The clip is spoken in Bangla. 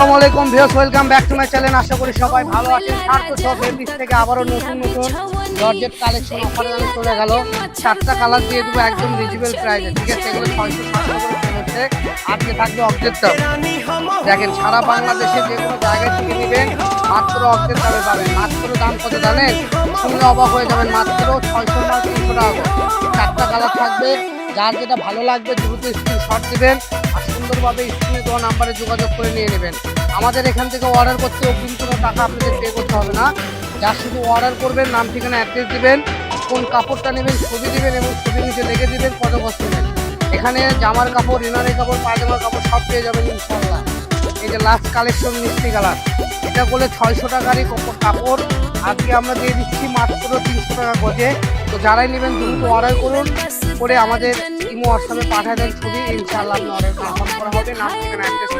আসসালামু আলাইকুম viewers, welcome back to my channel. আশা করি সবাই ভালো আছেন। সার্থ শপ ফেব্রিক্স থেকে আবারও নতুন জর্জেট কালেকশন অফারে আমি চলে গেল। 4টা কালার দিয়ে দেবো একদম রিজনেবল প্রাইসে, ঠিক আছে? এগুলো 600-700 করে সেল হচ্ছে। আজকে থাকবে অবজেক্টটা, দেখেন সারা বাংলাদেশে যে কোনো জায়গায় থেকে নেবেন মাত্র অবজেক্ট দামে পাবেন। মাত্র দাম কত জানেন? শুনলে অবাক হয়ে যাবেন। মাত্র 600 না 300 টাকা। 4টা কালার থাকবে, যার যেটা ভালো লাগবে দ্রুত স্ক্রিনশট দিবেন আর সুন্দরভাবে স্ক্রিনে দেওয়া নাম্বারে যোগাযোগ করে নিয়ে নেবেন। আমাদের এখান থেকে অর্ডার করতে অগ্রিম কোনো টাকা আপনাদের পে করতে হবে না। যা শুধু অর্ডার করবেন, নাম ঠিকানা অ্যাড্রেস দিবেন, কোন কাপড়টা নেবেন ছবি দিবেন এবং ছবি নিচে লিখে দিবেন কত কষ্ট নেবেন। এখানে জামার কাপড়, ইনারের কাপড়, পায়জামার কাপড় সব পেয়ে যাবেন ইনশাল্লাহ। এই যে লাস্ট কালেকশন মিষ্টি কালার, এটা করলে 600 টাকারই কাপড় আজকে আমরা দিয়ে দিচ্ছি মাত্র 300 টাকা গজে। তো যারাই নেবেন দ্রুত অর্ডার করুন, করে আমাদের ইমো হোয়াটসঅ্যাপে পাঠিয়ে দেন ছবি, ইনশাআল্লাহ আপনার অর্ডার কনফার্ম করা হবে। নাম ঠিকানা অ্যাড্রেস